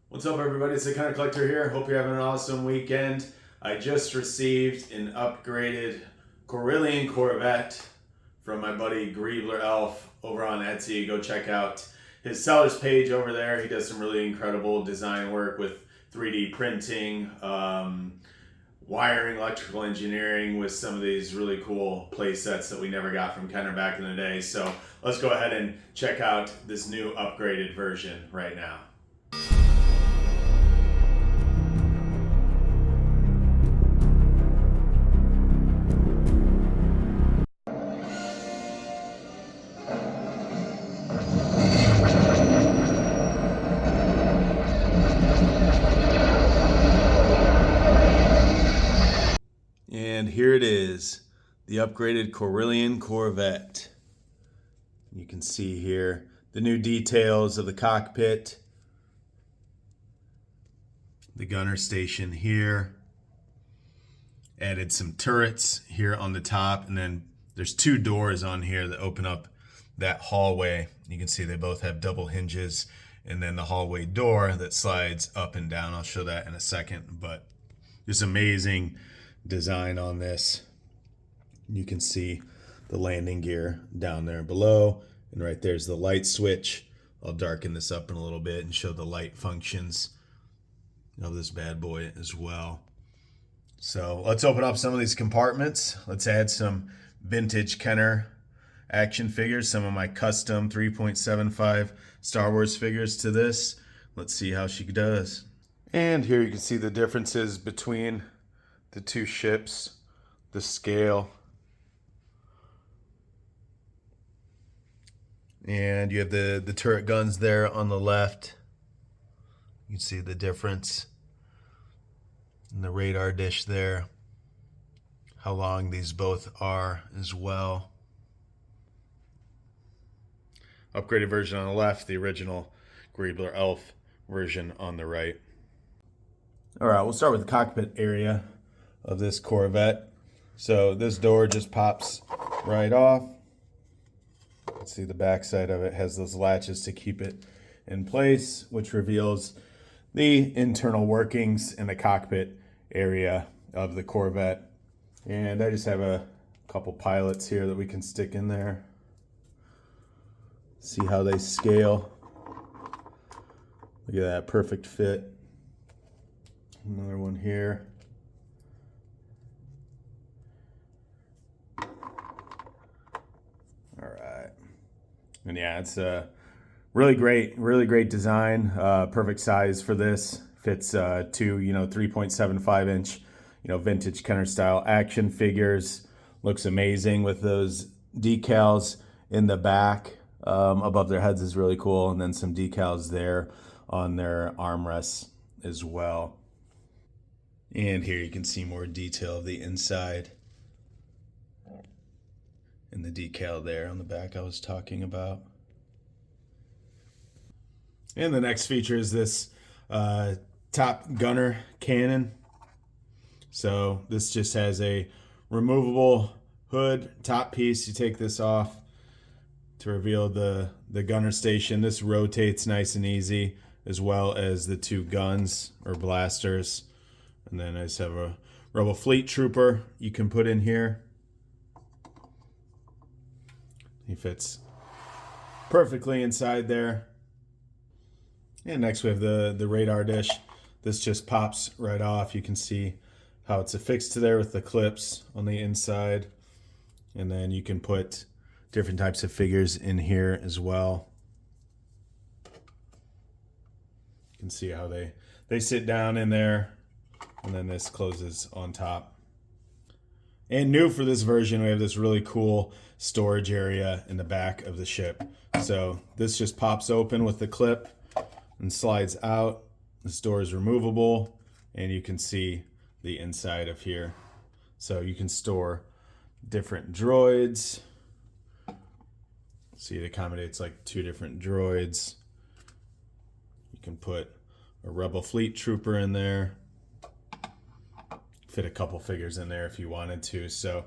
What's up, everybody? It's the Kind of Collector here. Hope you're having an awesome weekend. I just received an upgraded Corellian Corvette from my buddy GreeblerElf over on Etsy. Go check out his seller's page over there. He does some really incredible design work with 3D printing, wiring, electrical engineering with some of these really cool play sets that we never got from Kenner back in the day. So let's go ahead and check out this new upgraded version right now. And here it is, the upgraded Corellian Corvette. You can see here the new details of the cockpit, the gunner station here, added some turrets here on the top, and then there's two doors on here that open up that hallway. You can see they both have double hinges, and then the hallway door that slides up and down. I'll show that in a second, but just amazing design on this. You can see the landing gear down there below, and right there's the light switch. I'll darken this up in a little bit and show the light functions of this bad boy as well. So let's open up some of these compartments. Let's add some vintage Kenner action figures, some of my custom 3.75 Star Wars figures to this. Let's see how she does. And here you can see the differences between the two ships, the scale, and you have the turret guns there on the left. You can see the difference in the radar dish there, how long these both are as well. Upgraded version on the left, the original GreeblerElf version on the right. All right, we'll start with the cockpit area of this Corvette. So this door just pops right off. Let's see, the back side of it has those latches to keep it in place, which reveals the internal workings in the cockpit area of the Corvette. And I just have a couple pilots here that we can stick in there. See how they scale. Look at that, perfect fit. Another one here. All right. And yeah, it's a really great design. Perfect size for this. Fits two, 3.75 inch, vintage Kenner style action figures. Looks amazing with those decals in the back above their heads is really cool. And then some decals there on their armrests as well. And here you can see more detail of the inside and the decal there on the back I was talking about. And the next feature is this top gunner cannon. So this just has a removable hood top piece. You take this off to reveal the gunner station. This rotates nice and easy, as well as the two guns or blasters. And then I just have a Rebel Fleet Trooper you can put in here. He fits perfectly inside there. And next we have the radar dish. This just pops right off. You can see how it's affixed to there with the clips on the inside. And then you can put different types of figures in here as well. You can see how they sit down in there. And then this closes on top. And new for this version, we have this really cool storage area in the back of the ship. So this just pops open with the clip and slides out. This door is removable, and you can see the inside of here. So you can store different droids. See, it accommodates like 2 different droids. You can put a Rebel Fleet Trooper in there. Fit a couple figures in there if you wanted to. So,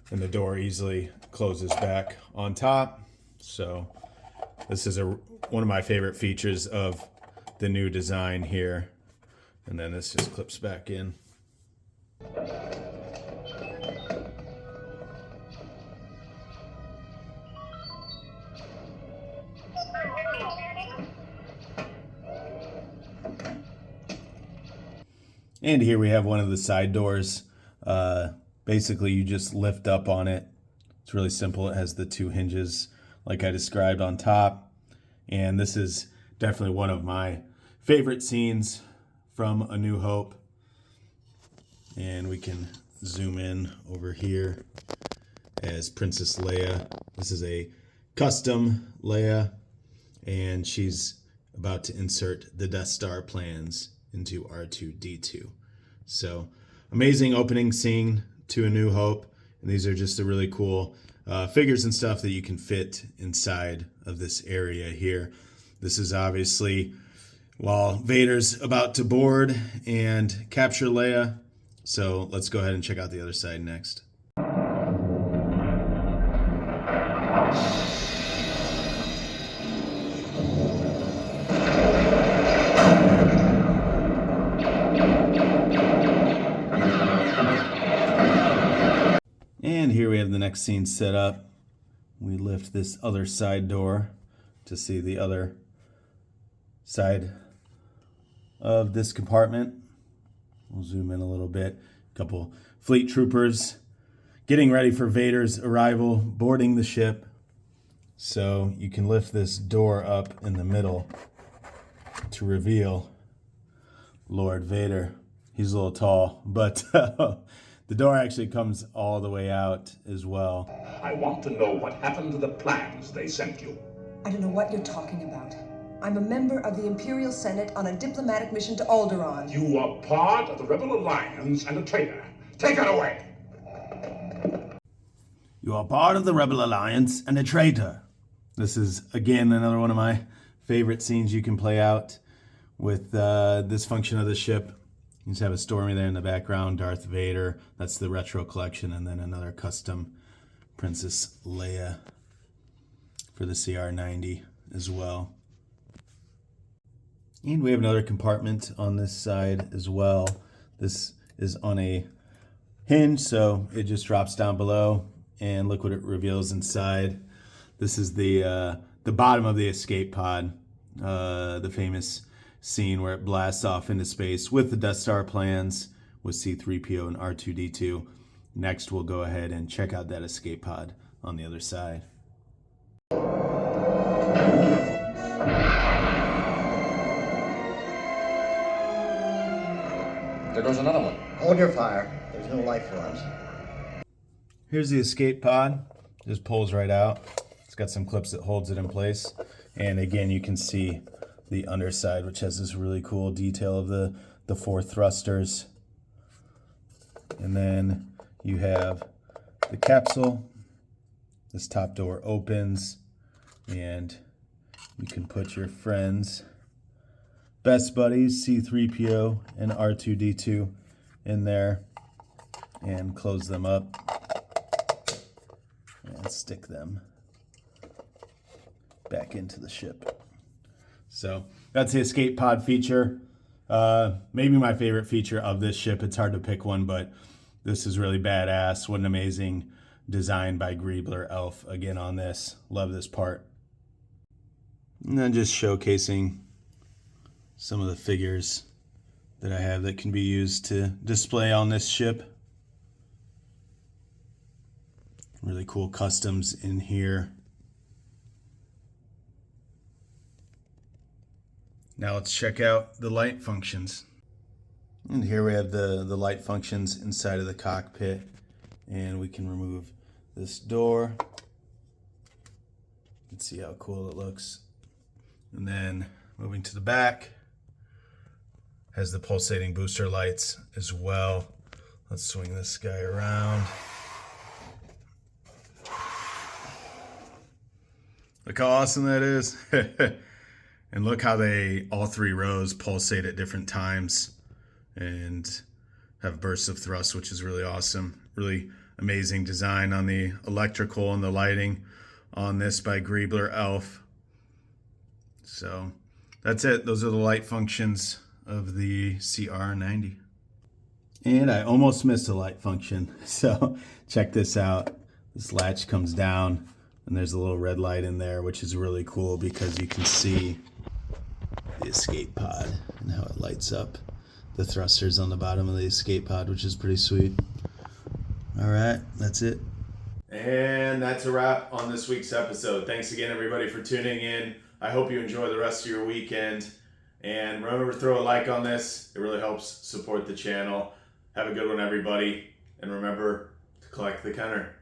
and the door easily closes back on top. So this is one of my favorite features of the new design here. And then this just clips back in. And here we have one of the side doors. Basically, you just lift up on it. It's really simple. It has the two hinges like I described on top. And this is definitely one of my favorite scenes from A New Hope. And we can zoom in over here as Princess Leia. This is a custom Leia, and she's about to insert the Death Star plans into R2-D2. So amazing opening scene to A New Hope, and these are just the really cool figures and stuff that you can fit inside of this area here. This is obviously while Vader's about to board and capture Leia. So let's go ahead and check out the other side next. And here we have the next scene set up. We lift this other side door to see the other side of this compartment. We'll zoom in a little bit. A couple fleet troopers getting ready for Vader's arrival, boarding the ship. So you can lift this door up in the middle to reveal Lord Vader. He's a little tall, but the door actually comes all the way out as well. I want to know what happened to the plans they sent you. I don't know what you're talking about. I'm a member of the Imperial Senate on a diplomatic mission to Alderaan. You are part of the Rebel Alliance and a traitor. Take her away! You are part of the Rebel Alliance and a traitor. This is, again, another one of my favorite scenes you can play out with this function of the ship. You just have a Stormy there in the background, Darth Vader. That's the retro collection, and then another custom Princess Leia for the CR90 as well. And we have another compartment on this side as well. This is on a hinge, so it just drops down below, and look what it reveals inside. This is the bottom of the escape pod, the famous scene where it blasts off into space with the Death Star plans with C-3PO and R2-D2. Next, we'll go ahead and check out that escape pod on the other side. There goes another one. Hold your fire. There's no life forms. Here's the escape pod. Just pulls right out. It's got some clips that holds it in place. And again, you can see the underside, which has this really cool detail of the four thrusters. And then you have the capsule. This top door opens, and you can put your friends, best buddies, C-3PO and R2-D2 in there and close them up and stick them back into the ship. So that's the escape pod feature. Maybe my favorite feature of this ship. It's hard to pick one, but this is really badass. What an amazing design by GreeblerElf again on this. Love this part. And then just showcasing some of the figures that I have that can be used to display on this ship. Really cool customs in here. Now let's check out the light functions. And here we have the light functions inside of the cockpit. And we can remove this door. You can see how cool it looks. And then moving to the back, has the pulsating booster lights as well. Let's swing this guy around. Look how awesome that is. And look how all three rows pulsate at different times and have bursts of thrust, which is really awesome. Really amazing design on the electrical and the lighting on this by GreeblerElf. So that's it. Those are the light functions of the CR90. And I almost missed a light function. So check this out. This latch comes down and there's a little red light in there, which is really cool because you can see the escape pod and how it lights up the thrusters on the bottom of the escape pod, which is pretty sweet. All right, that's it. And that's a wrap on this week's episode. Thanks again, everybody, for tuning in. I hope you enjoy the rest of your weekend. And remember to throw a like on this. It really helps support the channel. Have a good one, everybody. And remember to collect the Kenner.